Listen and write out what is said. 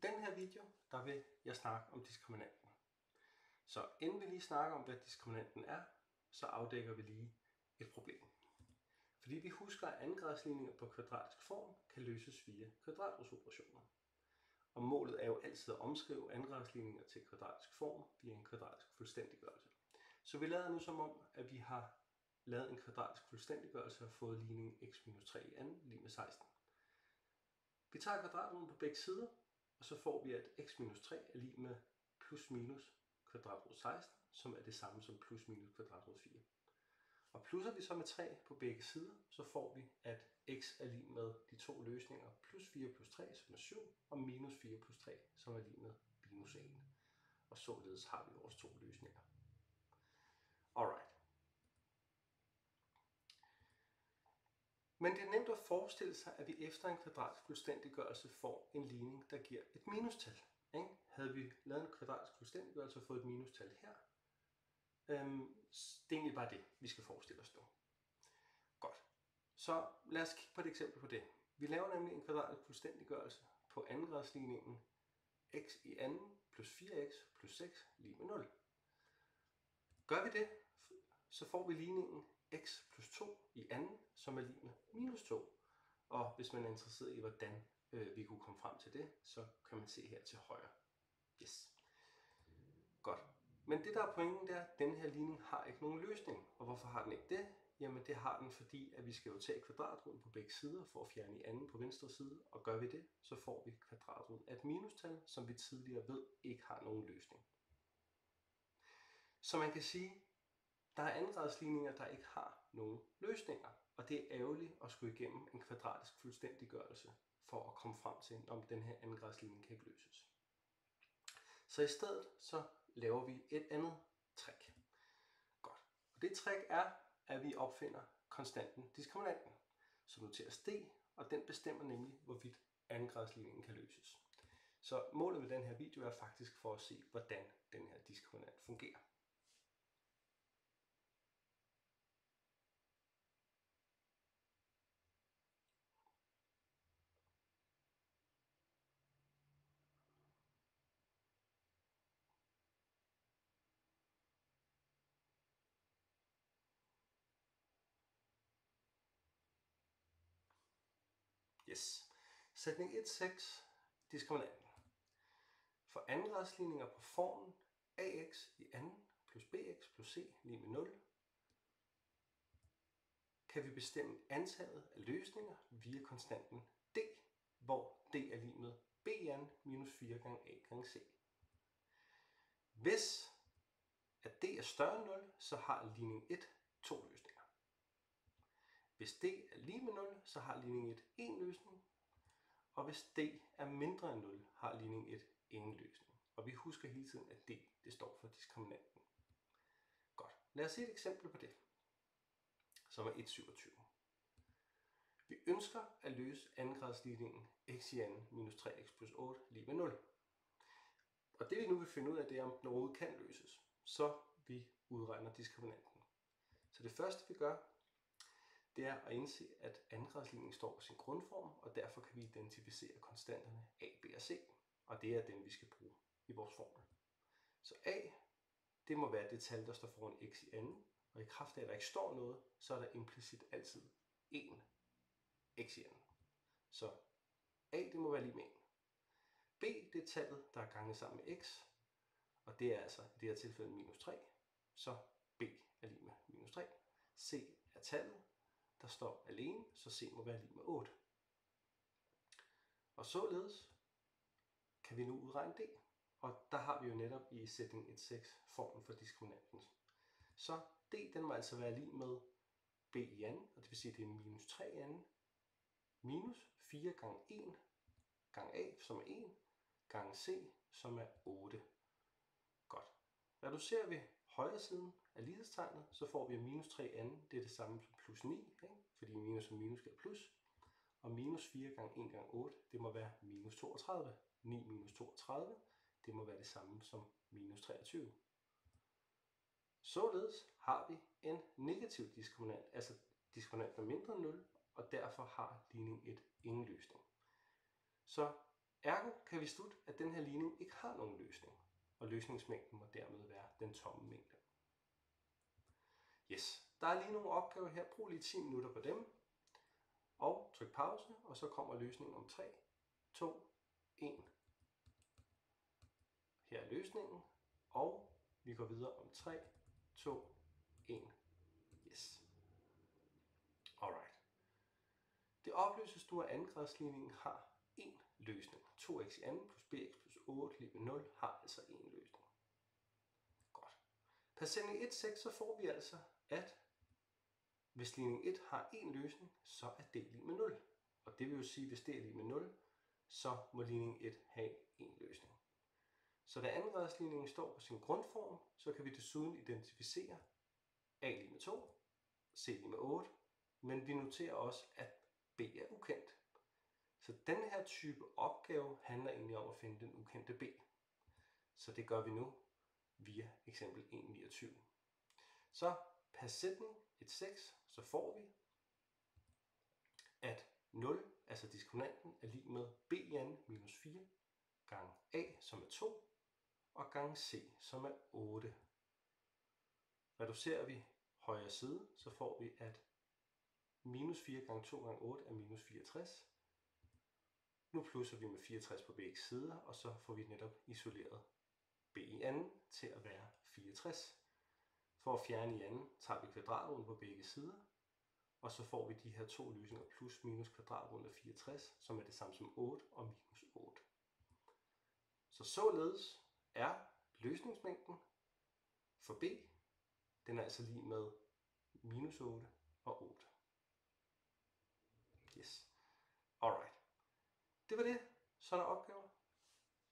den her video, der vil jeg snakke om diskriminanten. Så inden vi lige snakker om, hvad diskriminanten er, så afdækker vi lige et problem. Fordi vi husker, at andengradsligninger på kvadratisk form kan løses via kvadratrodsoperationer. Og målet er jo altid at omskrive andengradsligninger til kvadratisk form via en kvadratisk fuldstændiggørelse. Så vi lader nu som om, at vi har lavet en kvadratisk fuldstændiggørelse og fået ligningen x-3 i anden lig med 16. Vi tager kvadratroden på begge sider, og så får vi, at x-3 er lig med plus minus kvadratrod 16, som er det samme som plus minus kvadratrod 4. Og plusser vi så med 3 på begge sider, så får vi, at x er lig med de to løsninger plus 4 plus 3, som er 7, og minus 4 plus 3, som er lig med minus 1. Og således har vi vores to løsninger. Alright. Men det er nemt at forestille sig, at vi efter en kvadratisk fuldstændiggørelse får en ligning, der giver et minustal. Havde vi lavet en kvadratisk fuldstændiggørelse og fået et minustal her, det er egentlig bare det, vi skal forestille os nu. Godt. Så lad os kigge på et eksempel på det. Vi laver nemlig en kvadratisk fuldstændiggørelse på andengradsligningen x i anden plus 4x plus 6 lig med 0. Gør vi det, så får vi ligningen x plus 2 i anden, som er lig med minus 2. Og hvis man er interesseret i, hvordan vi kunne komme frem til det, så kan man se her til højre. Yes. Godt. Men det der er pointen, det er, at den her ligning har ikke nogen løsning. Og hvorfor har den ikke det? Jamen det har den, fordi at vi skal jo tage kvadratroden på begge sider for at fjerne i anden på venstre side. Og gør vi det, så får vi kvadratroden af et minustal, som vi tidligere ved ikke har nogen løsning. Så man kan sige, der er andengradsligninger, der ikke har nogen løsninger. Og det er ærgerligt at skulle igennem en kvadratisk fuldstændiggørelse for at komme frem til, om den her andengradsligning kan ikke løses. Så i stedet så laver vi et andet trick. Godt. Og det trick er, at vi opfinder konstanten diskriminanten, som noteres d, og den bestemmer nemlig, hvorvidt andengradsligningen kan løses. Så målet med den her video er faktisk for at se, hvordan den her diskriminant fungerer. Yes. Sætning 1.6. Diskriminanten. For andengradsligninger på formen ax i anden plus bx plus c lig med 0, kan vi bestemme antallet af løsninger via konstanten d, hvor d er lig med b i anden minus 4 gange a gange c. Hvis at d er større end 0, så har ligning 1 to løsninger. Hvis d er lige med 0, så har ligning 1 en løsning. Og hvis d er mindre end 0, har ligning 1 ingen løsning. Og vi husker hele tiden, at d det står for diskriminanten. Godt. Lad os se et eksempel på det, som er 1.27. Vi ønsker at løse andengradsligningen x i anden minus 3x plus 8 lig med 0. Og det vi nu vil finde ud af, det er, om den overhovedet kan løses. Så vi udregner diskriminanten. Så det første vi gør, det er at indse, at andengradsligningen står på sin grundform, og derfor kan vi identificere konstanterne a, b og c. Og det er dem, vi skal bruge i vores formel. Så a, det må være det tal, der står foran x i anden, og i kraft af, at der ikke står noget, så er der implicit altid 1 x i anden. Så a, det må være lige med 1. b, det er tallet, der er ganget sammen med x, og det er altså i det her tilfælde minus 3, så b er lige med minus 3. c er tallet, der står alene, så c må være lig med 8. Og således kan vi nu udregne d. Og der har vi jo netop i sætning 1.6 formen for diskriminanten. Så d den må altså være lig med b i anden, og det vil sige, at det er minus 3 i anden, minus 4 gange 1 gange a, som er 1, gange c, som er 8. Godt. Reducerer vi højre siden af lighedstegnet, så får vi minus 3 i anden, det er det samme som plus 9, fordi minus og minus giver plus. Og minus 4 gange 1 gange 8, det må være minus 32. 9 minus 32, det må være det samme som minus 23. Således har vi en negativ diskriminant, altså diskriminant er mindre end 0, og derfor har ligning 1 ingen løsning. Så Ergo kan vi slutte, at den her ligning ikke har nogen løsning, og løsningsmængden må dermed være den tomme mængde. Yes, der er lige nogle opgaver her. Brug lige 10 minutter på dem. Og tryk pause, og så kommer løsningen om 3, 2, 1. Her er løsningen, og vi går videre om 3, 2, 1. Yes. Alright. Det oplyses nu, at andengradsligningen har en løsning. 2x i anden plus bx plus 8 lig med 0 har altså en løsning. Godt. Per sætning 1.6 så får vi altså, at hvis ligning 1 har en løsning, så er d lig med 0. Og det vil jo sige, at hvis d er lig med 0, så må ligning 1 have en løsning. Så da andengradsligningen står på sin grundform, så kan vi desuden identificere a lig med 2, c lig med 8, men vi noterer også, at b er ukendt. Så denne her type opgave handler egentlig om at finde den ukendte b. Så det gør vi nu via eksempel 1.29. Så per sætning 1.6, så får vi, at 0, altså diskonanten, er lig med b i anden minus 4 gange a, som er 2, og gange c, som er 8. Reducerer vi højre side, så får vi, at minus 4 gange 2 gange 8 er minus 64. Nu plusser vi med 64 på begge sider, og så får vi netop isoleret b i anden til at være 64. For at fjerne i anden, tager vi kvadratroden på begge sider, og så får vi de her to løsninger plus minus kvadratroden af 64, som er det samme som 8 og minus 8. Så således er løsningsmængden for b, den er altså lig med minus 8 og 8. Yes. Alright. Det var det. Så er der opgaver.